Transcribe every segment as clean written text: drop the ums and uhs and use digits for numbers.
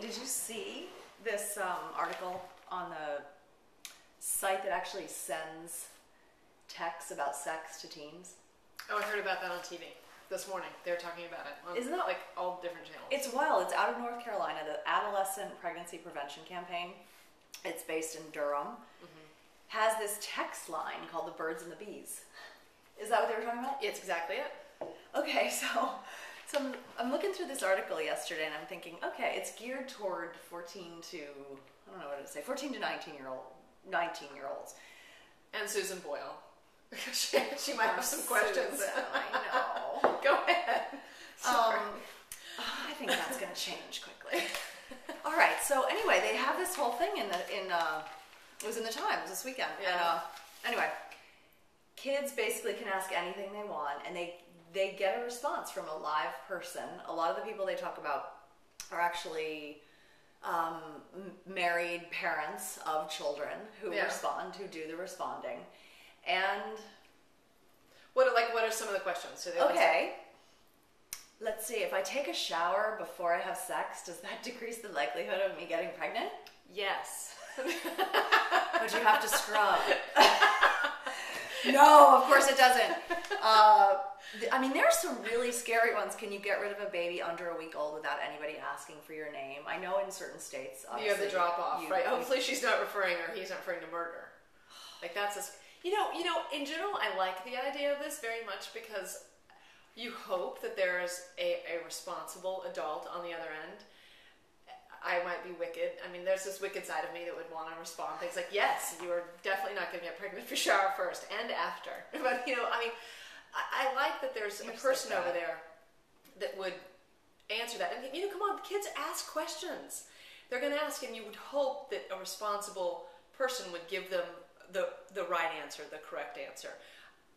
did you see this article on the site that actually sends texts about sex to teens? Oh, I heard about that on TV this morning. They were talking about it on Isn't that like all different channels. It's wild. It's out of North Carolina, the Adolescent Pregnancy Prevention Campaign. It's based in Durham. Has this text line called the Birds and the Bees. Is that what they were talking about? It's exactly it. Okay, so I'm looking through this article yesterday and I'm thinking, okay, it's geared toward 14 to 19-year-olds. And Susan Boyle. she might have some questions. Susan, I know. Go ahead. I think that's going to change quickly. All right, so anyway, they have this whole thing it was in the Times this weekend. Yeah. And anyway, kids basically can ask anything they want, and they get a response from a live person. A lot of the people they talk about are actually married parents of children who respond, who do the responding. And what are some of the questions? Okay. Let's see. If I take a shower before I have sex, does that decrease the likelihood of me getting pregnant? Yes. But you have to scrub. No, of course it doesn't. I mean, there's some really scary ones. Can you get rid of a baby under a week old without anybody asking for your name? I know in certain states, you have the drop off, right? Hopefully she's not referring, or he's not referring to murder. Like that's you know. In general, I like the idea of this very much because you hope that there's a responsible adult on the other end. I might be wicked. I mean, there's this wicked side of me that would want to respond things like, yes, you are definitely not going to get pregnant if you shower first and after. But, I mean, I like that there's a person over there that would answer that. And, come on, kids ask questions. They're going to ask, and you would hope that a responsible person would give them the right answer, the correct answer.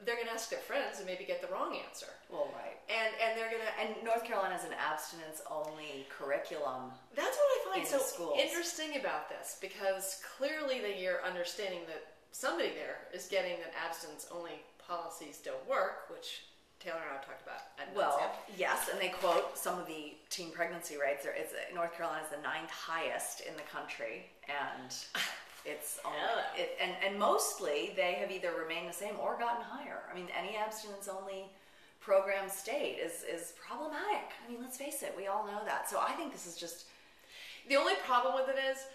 They're going to ask their friends and maybe get the wrong answer. Well, right. And they're going to... And North Carolina is an abstinence-only curriculum. That's what I find so schools. Interesting about this, because clearly you're understanding that somebody there is getting that abstinence-only policies don't work, which Taylor and I have talked about. Yes, and they quote some of the teen pregnancy rates. North Carolina is the 9th highest in the country, and... It's and mostly they have either remained the same or gotten higher. I mean, any abstinence-only program state is problematic. I mean, let's face it, we all know that. So I think this is just... The only problem with it is,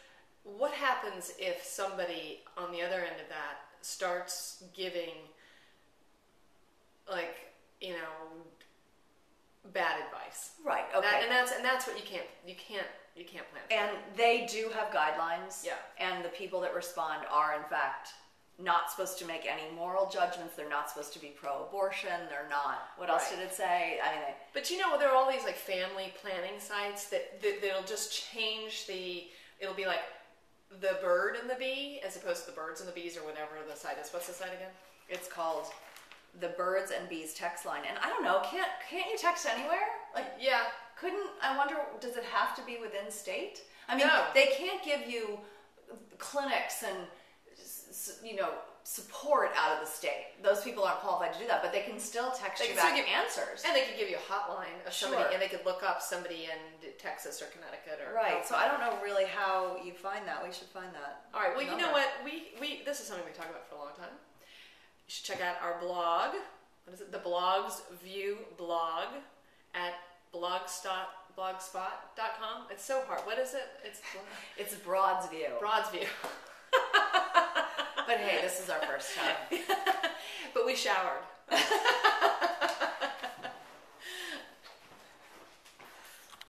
what happens if somebody on the other end of that starts giving, bad advice? Right. Okay. And that's what you can't plan for. And they do have guidelines. Yeah. And the people that respond are, in fact, not supposed to make any moral judgments. They're not supposed to be pro-abortion. They're not. What else did it say? I mean, but there are all these family planning sites that'll just change it'll be like the bird and the bee as opposed to the birds and the bees or whatever the site is. What's the site again? It's called the Birds and Bees text line. And I don't know, can't you text anywhere? Yeah. I wonder, does it have to be within state? I mean, No. They can't give you clinics and, support out of the state. Those people aren't qualified to do that, but they can still text you back answers. And they could give you a hotline of somebody, Sure. and they could look up somebody in Texas or Connecticut or... Right, so I don't know really how you find that. We should find that. All right, well, you know what? We this is something we talked about for a long time. You should check out our blog. What is it? The Blogs View blog at blogspot.com. It's so hard. What is it? It's Broad's View. Broad's View. But hey, this is our first time. But we showered.